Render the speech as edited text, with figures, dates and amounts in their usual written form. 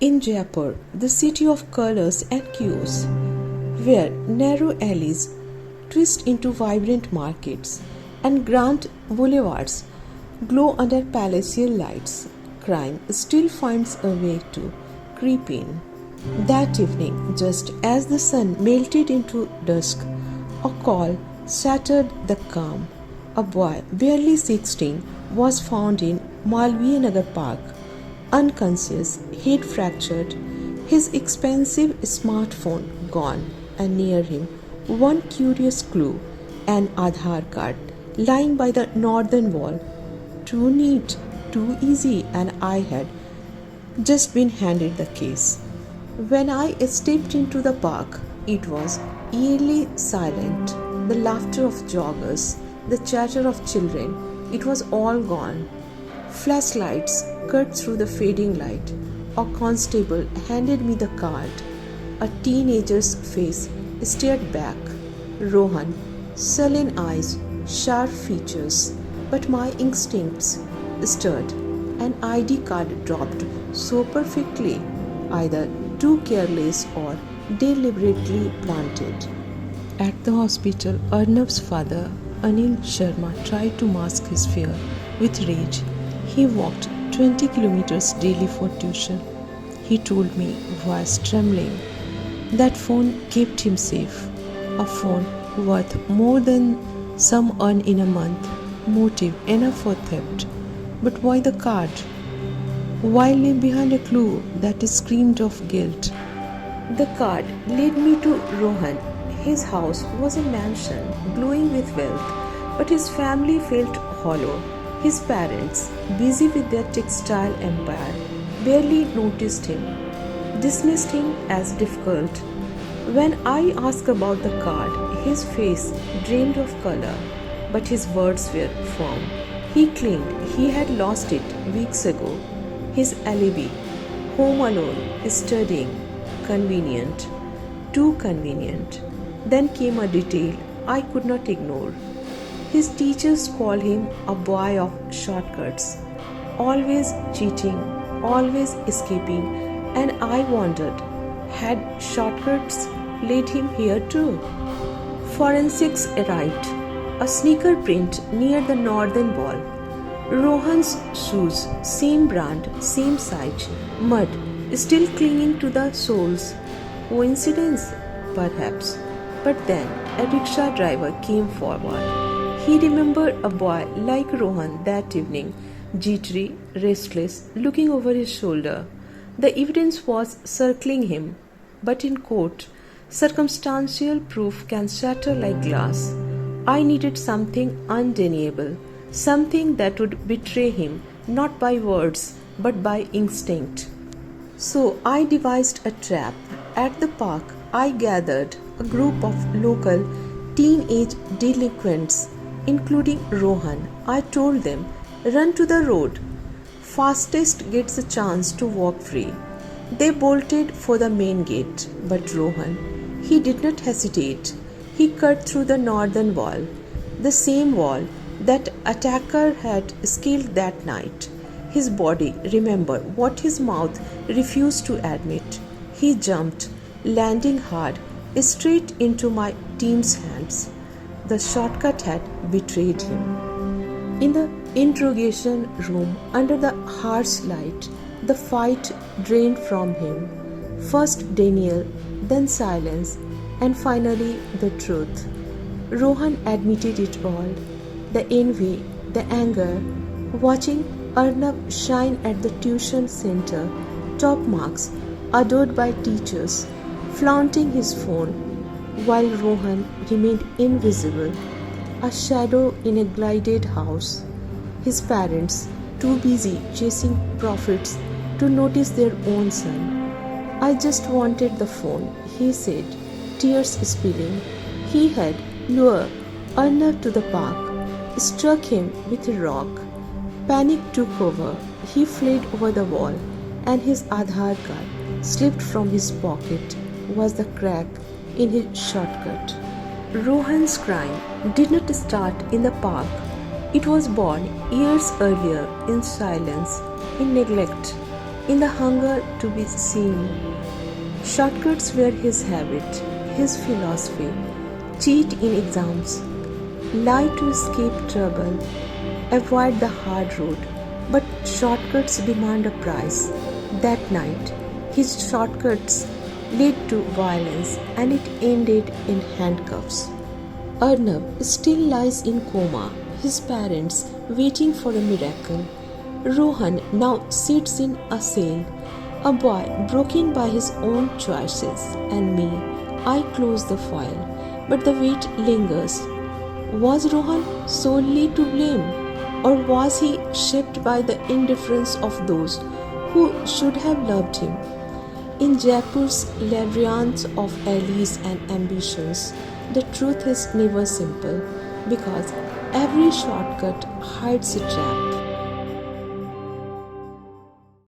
In Jaipur, the city of colors and chaos, where narrow alleys twist into vibrant markets and grand boulevards glow under palatial lights, crime still finds a way to creep in. That evening, just as the sun melted into dusk, a call shattered the calm. A boy, barely 16, was found in Malviya Nagar Park, unconscious, head fractured, his expensive smartphone gone, and near him one curious clue, an Aadhaar card lying by the northern wall. Too neat, too easy, and I had just been handed the case. When I stepped into the park, it was eerily silent. The laughter of joggers, the chatter of children, it was all gone. Flashlights cut through the fading light. A constable handed me the card. A teenager's face stared back. Rohan, sullen eyes, sharp features. But my instincts stirred. An ID card dropped so perfectly, either too careless or deliberately planted. At the hospital, Arnab's father, Anil Sharma, tried to mask his fear with rage. He walked 20 kilometers daily for tuition. He told me, voice trembling, that phone kept him safe. A phone worth more than some earn in a month. Motive enough for theft. But why the card? Why leave behind a clue that screamed of guilt? The card led me to Rohan. His house was a mansion glowing with wealth, but his family felt hollow. His parents, busy with their textile empire, barely noticed him, dismissed him as difficult. When I asked about the card, his face drained of color, but his words were firm. He claimed he had lost it weeks ago. His alibi, home alone, studying, convenient, too convenient. Then came a detail I could not ignore. His teachers called him a boy of shortcuts, always cheating, always escaping, and I wondered, had shortcuts led him here too? Forensics arrived. A sneaker print near the northern wall. Rohan's shoes, same brand, same size, mud, still clinging to the soles. Coincidence? Perhaps. But then a rickshaw driver came forward. He remembered a boy like Rohan that evening, jittery, restless, looking over his shoulder. The evidence was circling him, but in court, circumstantial proof can shatter like glass. I needed something undeniable, something that would betray him, not by words, but by instinct. So I devised a trap. At the park, I gathered a group of local teenage delinquents, including Rohan. I told them, run to the road. Fastest gets a chance to walk free. They bolted for the main gate, but Rohan, he did not hesitate. He cut through the northern wall, the same wall that attacker had scaled that night. His body remembered what his mouth refused to admit. He jumped, landing hard, straight into my team's hands. The shortcut had betrayed him. In the interrogation room, under the harsh light, the fight drained from him. First denial, then silence, and finally the truth. Rohan admitted it all. The envy, the anger, watching Arnab shine at the tuition center, top marks, adored by teachers, flaunting his phone, while Rohan remained invisible, a shadow in a glided house. His parents, too busy chasing profits to notice their own son. I just wanted the phone, he said, tears spilling. He had lured Arnab to the park, struck him with a rock. Panic took over. He fled over the wall, and his Aadhaar card slipped from his pocket was the crack in his shortcut. Rohan's crime did not start in the park. It was born years earlier in silence, in neglect. in the hunger to be seen. Shortcuts were his habit, his philosophy. Cheat in exams, lie to escape trouble, avoid the hard road. But shortcuts demand a price. That night, his shortcuts led to violence and it ended in handcuffs. Arnav still lies in coma, his parents waiting for a miracle. Rohan now sits in a cell, a boy broken by his own choices, and me. I close the file, but the weight lingers. Was Rohan solely to blame, or was he shaped by the indifference of those who should have loved him? In Jaipur's labyrinth of alleys and ambitions, the truth is never simple because every shortcut hides a trap.